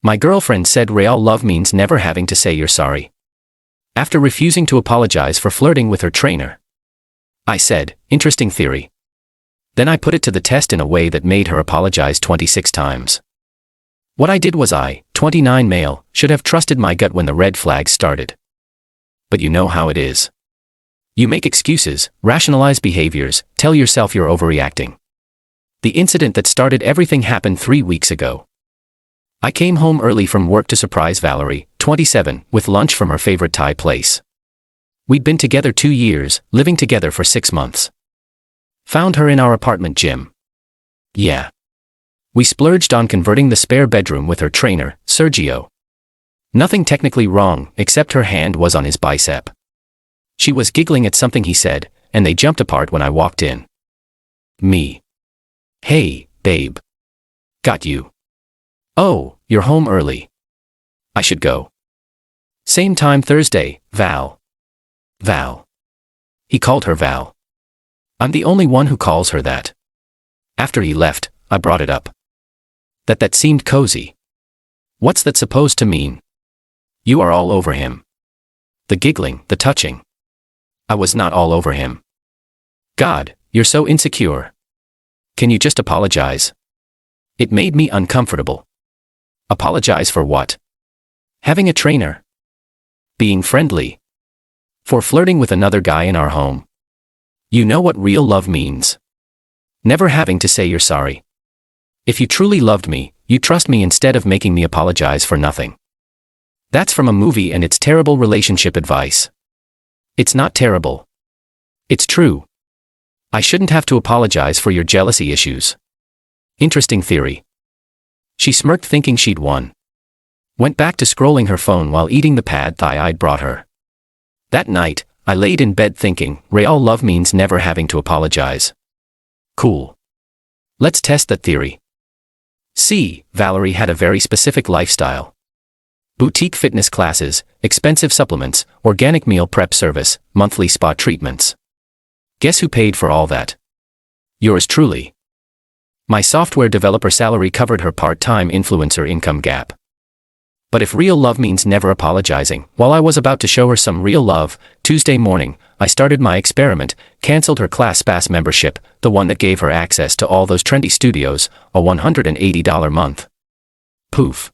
My girlfriend said real love means never having to say you're sorry. After refusing to apologize for flirting with her trainer. I said, interesting theory. Then I put it to the test in a way that made her apologize 26 times. What I did was 29 male, should have trusted my gut when the red flags started. But you know how it is. You make excuses, rationalize behaviors, tell yourself you're overreacting. The incident that started everything happened 3 weeks ago. I came home early from work to surprise Valerie, 27, with lunch from her favorite Thai place. We'd been together 2 years, living together for 6 months. Found her in our apartment gym. Yeah. We splurged on converting the spare bedroom with her trainer, Sergio. Nothing technically wrong, except her hand was on his bicep. She was giggling at something he said, and they jumped apart when I walked in. Me. Hey, babe. Got you. Oh, you're home early. I should go. Same time Thursday, Val. Val. He called her Val. I'm the only one who calls her that. After he left, I brought it up. That seemed cozy. What's that supposed to mean? You are all over him. The giggling, the touching. I was not all over him. God, you're so insecure. Can you just apologize? It made me uncomfortable. Apologize for what? Having a trainer? Being friendly? For flirting with another guy in our home? You know what real love means. Never having to say you're sorry. If you truly loved me, you'd trust me instead of making me apologize for nothing. That's from a movie and it's terrible relationship advice. It's not terrible. It's true. I shouldn't have to apologize for your jealousy issues. Interesting theory. She smirked thinking she'd won. Went back to scrolling her phone while eating the pad thai I'd brought her. That night, I laid in bed thinking, real love means never having to apologize. Cool. Let's test that theory. See, Valerie had a very specific lifestyle. Boutique fitness classes, expensive supplements, organic meal prep service, monthly spa treatments. Guess who paid for all that? Yours truly. My software developer salary covered her part-time influencer income gap. But if real love means never apologizing, while I was about to show her some real love, Tuesday morning, I started my experiment, canceled her ClassPass membership, the one that gave her access to all those trendy studios, a $180 month. Poof.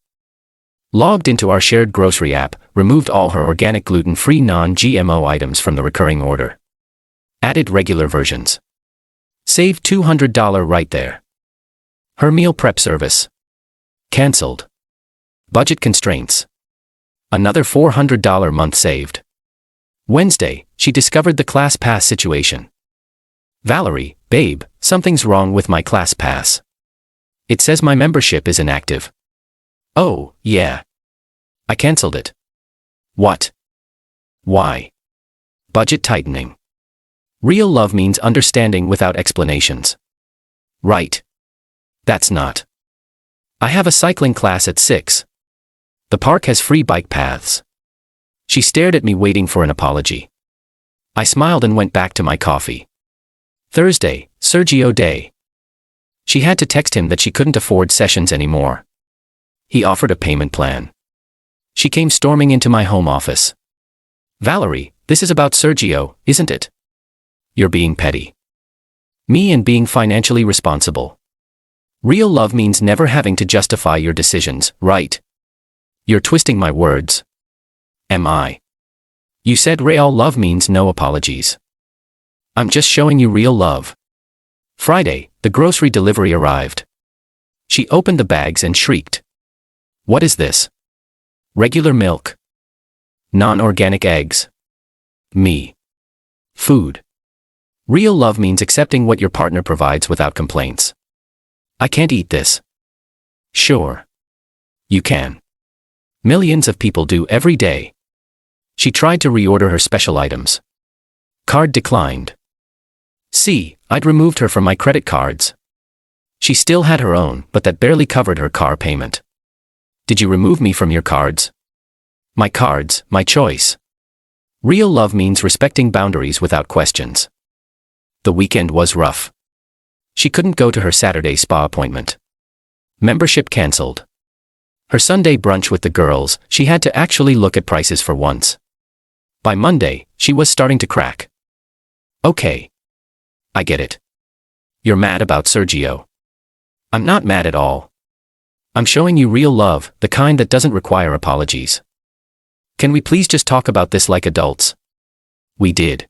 Logged into our shared grocery app, removed all her organic gluten-free non-GMO items from the recurring order. Added regular versions. Saved $200 right there. Her meal prep service. Cancelled. Budget constraints. Another $400 month saved. Wednesday, she discovered the ClassPass situation. Valerie, babe, something's wrong with my ClassPass. It says my membership is inactive. Oh, yeah. I cancelled it. What? Why? Budget tightening. Real love means understanding without explanations. Right. That's not. I have a cycling class at 6. The park has free bike paths. She stared at me waiting for an apology. I smiled and went back to my coffee. Thursday, Sergio Day. She had to text him that she couldn't afford sessions anymore. He offered a payment plan. She came storming into my home office. Valerie, this is about Sergio, isn't it? You're being petty. Me and being financially responsible. Real love means never having to justify your decisions, right? You're twisting my words. Am I? You said real love means no apologies. I'm just showing you real love. Friday, the grocery delivery arrived. She opened the bags and shrieked. What is this? Regular milk. Non-organic eggs. Me. Food. Real love means accepting what your partner provides without complaints. I can't eat this. Sure. You can. Millions of people do every day. She tried to reorder her special items. Card declined. See, I'd removed her from my credit cards. She still had her own, but that barely covered her car payment. Did you remove me from your cards? My cards, my choice. Real love means respecting boundaries without questions. The weekend was rough. She couldn't go to her Saturday spa appointment. Membership cancelled. Her Sunday brunch with the girls, she had to actually look at prices for once. By Monday, she was starting to crack. Okay. I get it. You're mad about Sergio. I'm not mad at all. I'm showing you real love, the kind that doesn't require apologies. Can we please just talk about this like adults? We did.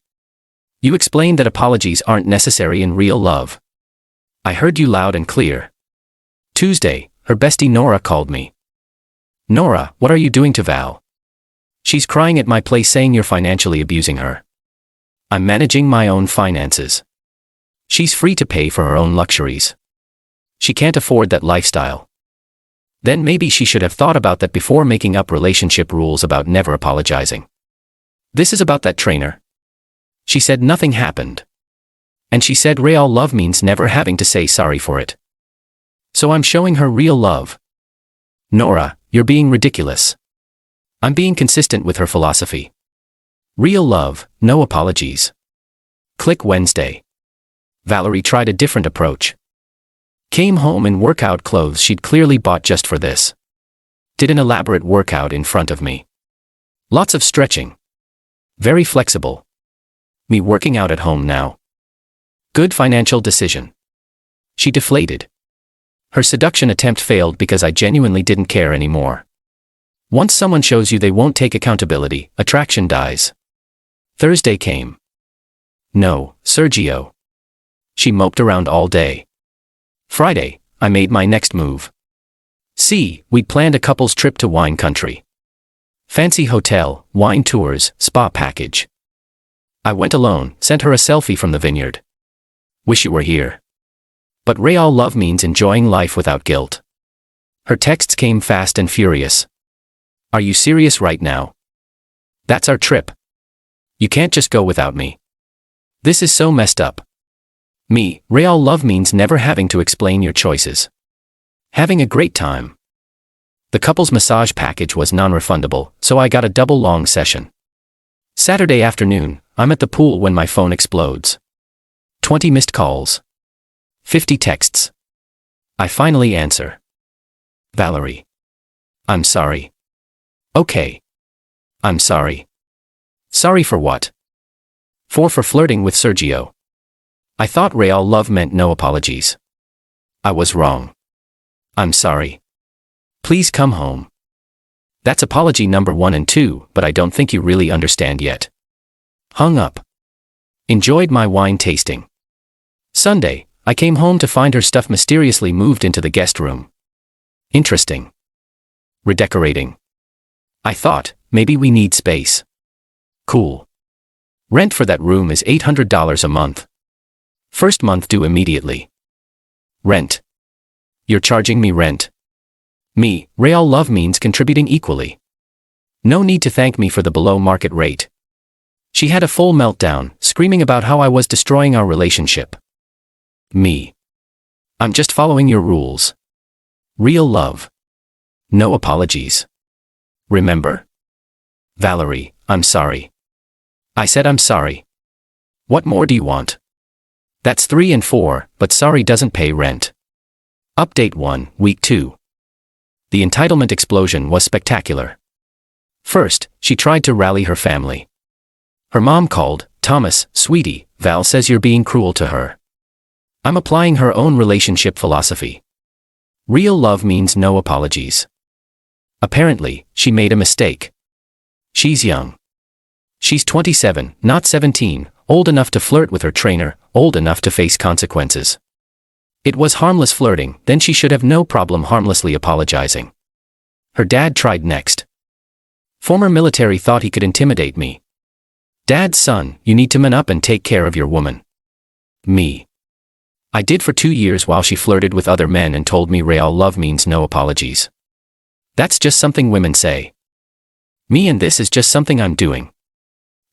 You explained that apologies aren't necessary in real love. I heard you loud and clear. Tuesday, her bestie Nora called me. Nora, what are you doing to Val? She's crying at my place saying you're financially abusing her. I'm managing my own finances. She's free to pay for her own luxuries. She can't afford that lifestyle. Then maybe she should have thought about that before making up relationship rules about never apologizing. This is about that trainer. She said nothing happened. And she said real love means never having to say sorry for it. So I'm showing her real love. Nora, you're being ridiculous. I'm being consistent with her philosophy. Real love, no apologies. Click Wednesday. Valerie tried a different approach. Came home in workout clothes she'd clearly bought just for this. Did an elaborate workout in front of me. Lots of stretching. Very flexible. Me working out at home now. Good financial decision. She deflated. Her seduction attempt failed because I genuinely didn't care anymore. Once someone shows you they won't take accountability, attraction dies. Thursday came. No, Sergio. She moped around all day. Friday, I made my next move. See, we'd planned a couple's trip to wine country. Fancy hotel, wine tours, spa package. I went alone, sent her a selfie from the vineyard. Wish you were here. But real love means enjoying life without guilt. Her texts came fast and furious. Are you serious right now? That's our trip. You can't just go without me. This is so messed up. Me, real love means never having to explain your choices. Having a great time. The couple's massage package was non-refundable, so I got a double long session. Saturday afternoon, I'm at the pool when my phone explodes. 20 missed calls. 50 texts. I finally answer. Valerie. I'm sorry. Okay. I'm sorry. Sorry for what? For flirting with Sergio. I thought real love meant no apologies. I was wrong. I'm sorry. Please come home. That's apology number 1 and 2, but I don't think you really understand yet. Hung up. Enjoyed my wine tasting. Sunday, I came home to find her stuff mysteriously moved into the guest room. Interesting. Redecorating. I thought, maybe we need space. Cool. Rent for that room is $800 a month. First month due immediately. Rent. You're charging me rent. Me, real love means contributing equally. No need to thank me for the below market rate. She had a full meltdown, screaming about how I was destroying our relationship. Me. I'm just following your rules. Real love. No apologies. Remember? Valerie, I'm sorry. I said I'm sorry. What more do you want? That's 3 and 4, but sorry doesn't pay rent. Update 1, Week 2. The entitlement explosion was spectacular. First, she tried to rally her family. Her mom called, Thomas, sweetie, Val says you're being cruel to her. I'm applying her own relationship philosophy. Real love means no apologies. Apparently, she made a mistake. She's young. She's 27, not 17, old enough to flirt with her trainer, old enough to face consequences. It was harmless flirting, then she should have no problem harmlessly apologizing. Her dad tried next. Former military thought he could intimidate me. Dad's son, you need to man up and take care of your woman. Me. I did for 2 years while she flirted with other men and told me real love means no apologies. That's just something women say. Me, and this is just something I'm doing.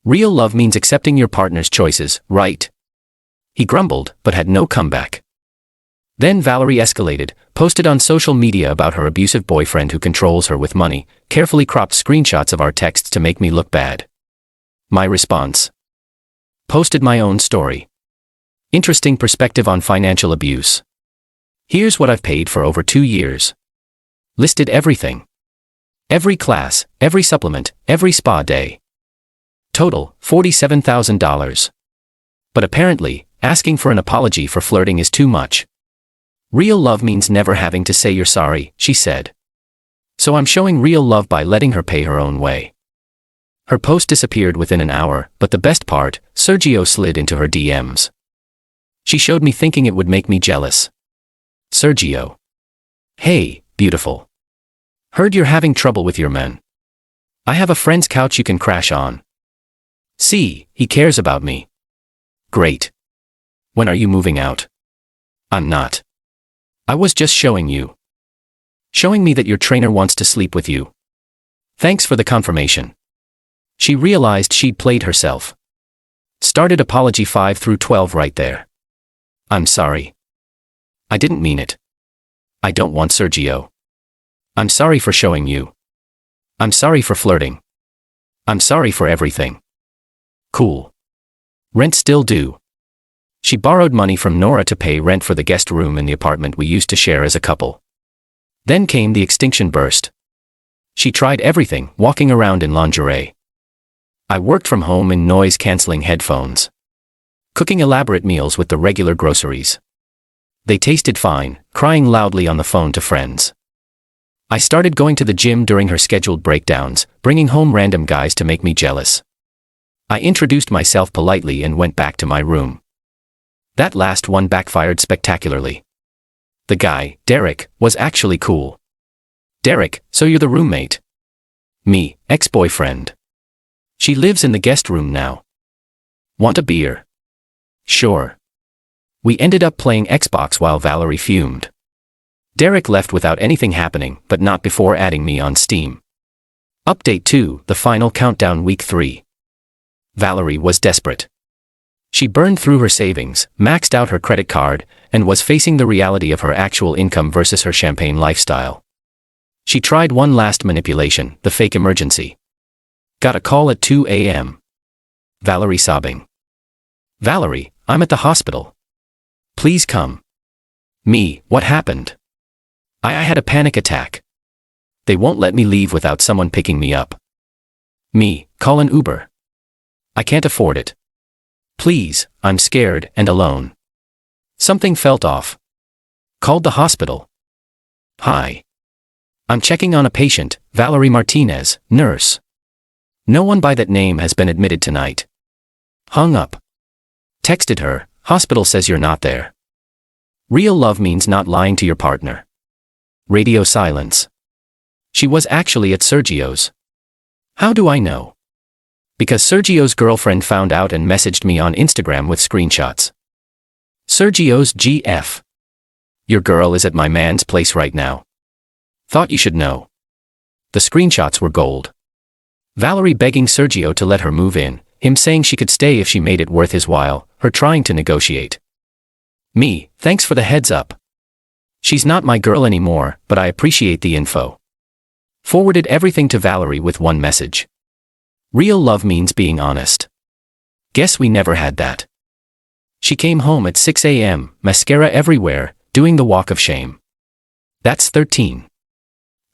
Real love means accepting your partner's choices, right? He grumbled, but had no comeback. Then Valerie escalated, posted on social media about her abusive boyfriend who controls her with money, carefully cropped screenshots of our texts to make me look bad. My response. Posted my own story. Interesting perspective on financial abuse. Here's what I've paid for over 2 years. Listed everything. Every class, every supplement, every spa day. Total, $47,000. But apparently, asking for an apology for flirting is too much. Real love means never having to say you're sorry, she said. So I'm showing real love by letting her pay her own way. Her post disappeared within an hour, but the best part, Sergio slid into her DMs. She showed me thinking it would make me jealous. Sergio. Hey, beautiful. Heard you're having trouble with your men. I have a friend's couch you can crash on. See, he cares about me. Great. When are you moving out? I'm not. I was just showing you. Showing me that your trainer wants to sleep with you. Thanks for the confirmation. She realized she'd played herself. Started apology 5 through 12 right there. I'm sorry. I didn't mean it. I don't want Sergio. I'm sorry for showing you. I'm sorry for flirting. I'm sorry for everything. Cool. Rent still due. She borrowed money from Nora to pay rent for the guest room in the apartment we used to share as a couple. Then came the extinction burst. She tried everything, walking around in lingerie. I worked from home in noise-canceling headphones. Cooking elaborate meals with the regular groceries. They tasted fine, crying loudly on the phone to friends. I started going to the gym during her scheduled breakdowns, bringing home random guys to make me jealous. I introduced myself politely and went back to my room. That last one backfired spectacularly. The guy, Derek, was actually cool. Derek, so you're the roommate? Me, ex-boyfriend. She lives in the guest room now. Want a beer? Sure. We ended up playing Xbox while Valerie fumed. Derek left without anything happening, but not before adding me on Steam. Update 2, the final countdown week 3. Valerie was desperate. She burned through her savings, maxed out her credit card, and was facing the reality of her actual income versus her champagne lifestyle. She tried one last manipulation, the fake emergency. Got a call at 2 a.m. Valerie sobbing. Valerie, I'm at the hospital. Please come. Me, what happened? I had a panic attack. They won't let me leave without someone picking me up. Me, call an Uber. I can't afford it. Please, I'm scared and alone. Something felt off. Called the hospital. Hi. I'm checking on a patient, Valerie Martinez, nurse. No one by that name has been admitted tonight. Hung up. Texted her, hospital says you're not there. Real love means not lying to your partner. Radio silence. She was actually at Sergio's. How do I know? Because Sergio's girlfriend found out and messaged me on Instagram with screenshots. Sergio's GF. Your girl is at my man's place right now. Thought you should know. The screenshots were gold. Valerie begging Sergio to let her move in, him saying she could stay if she made it worth his while, her trying to negotiate. Me, thanks for the heads up. She's not my girl anymore, but I appreciate the info. Forwarded everything to Valerie with one message. Real love means being honest. Guess we never had that. She came home at 6 a.m., mascara everywhere, doing the walk of shame. That's 13.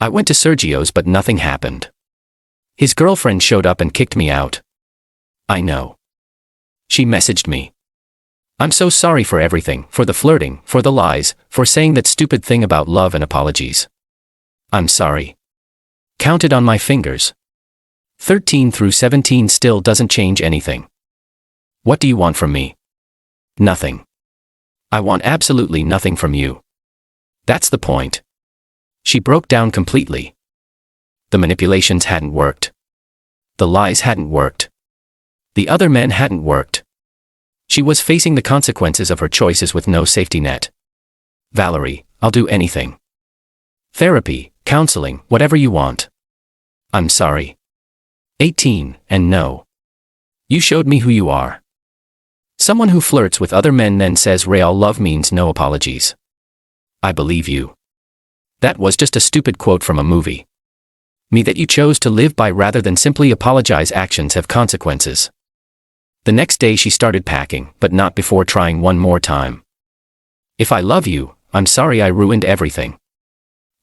I went to Sergio's but nothing happened. His girlfriend showed up and kicked me out. I know. She messaged me. I'm so sorry for everything, for the flirting, for the lies, for saying that stupid thing about love and apologies. I'm sorry. Counted on my fingers. 13 through 17 still doesn't change anything. What do you want from me? Nothing. I want absolutely nothing from you. That's the point. She broke down completely. The manipulations hadn't worked. The lies hadn't worked. The other men hadn't worked. She was facing the consequences of her choices with no safety net. Valerie, I'll do anything. Therapy, counseling, whatever you want. I'm sorry. 18, and no. You showed me who you are. Someone who flirts with other men then says real love means no apologies. I believe you. That was just a stupid quote from a movie. Me that you chose to live by rather than simply apologize. Actions have consequences. The next day she started packing, but not before trying one more time. If I love you, I'm sorry I ruined everything.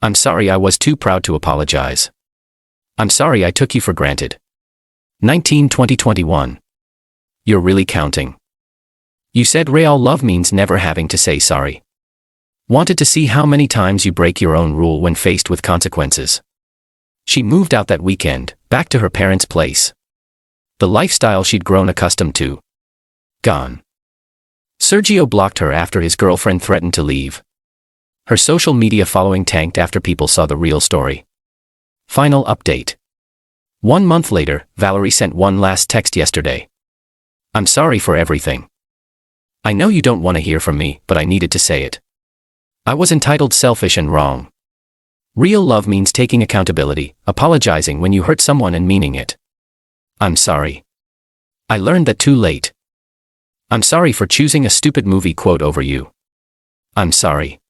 I'm sorry I was too proud to apologize. I'm sorry I took you for granted. 19-20-21. You're really counting. You said real love means never having to say sorry. Wanted to see how many times you break your own rule when faced with consequences. She moved out that weekend, back to her parents' place. The lifestyle she'd grown accustomed to. Gone. Sergio blocked her after his girlfriend threatened to leave. Her social media following tanked after people saw the real story. Final update. 1 month later, Valerie sent one last text yesterday. I'm sorry for everything. I know you don't want to hear from me, but I needed to say it. I was entitled, selfish, and wrong. Real love means taking accountability, apologizing when you hurt someone and meaning it. I'm sorry. I learned that too late. I'm sorry for choosing a stupid movie quote over you. I'm sorry.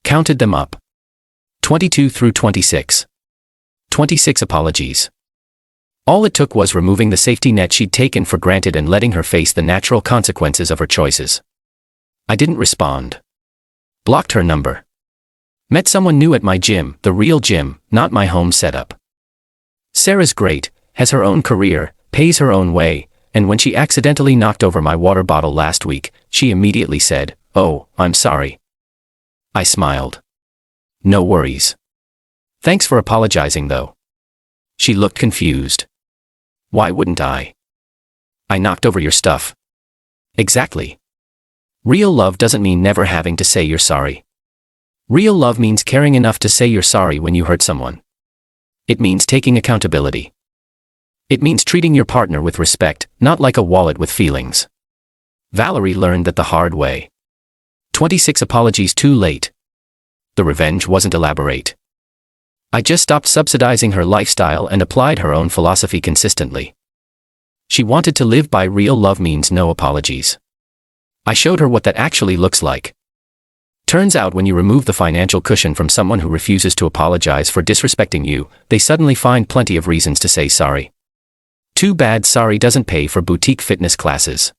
Counted them up. 22-26. 26 apologies. All it took was removing the safety net she'd taken for granted and letting her face the natural consequences of her choices. I didn't respond. Blocked her number. Met someone new at my gym, the real gym, not my home setup. Sarah's great, has her own career, pays her own way, and when she accidentally knocked over my water bottle last week, she immediately said, "Oh, I'm sorry." I smiled. No worries. Thanks for apologizing though. She looked confused. Why wouldn't I? I knocked over your stuff. Exactly. Real love doesn't mean never having to say you're sorry. Real love means caring enough to say you're sorry when you hurt someone. It means taking accountability. It means treating your partner with respect, not like a wallet with feelings. Valerie learned that the hard way. 26 apologies too late. The revenge wasn't elaborate. I just stopped subsidizing her lifestyle and applied her own philosophy consistently. She wanted to live by real love means no apologies. I showed her what that actually looks like. Turns out when you remove the financial cushion from someone who refuses to apologize for disrespecting you, they suddenly find plenty of reasons to say sorry. Too bad sorry doesn't pay for boutique fitness classes.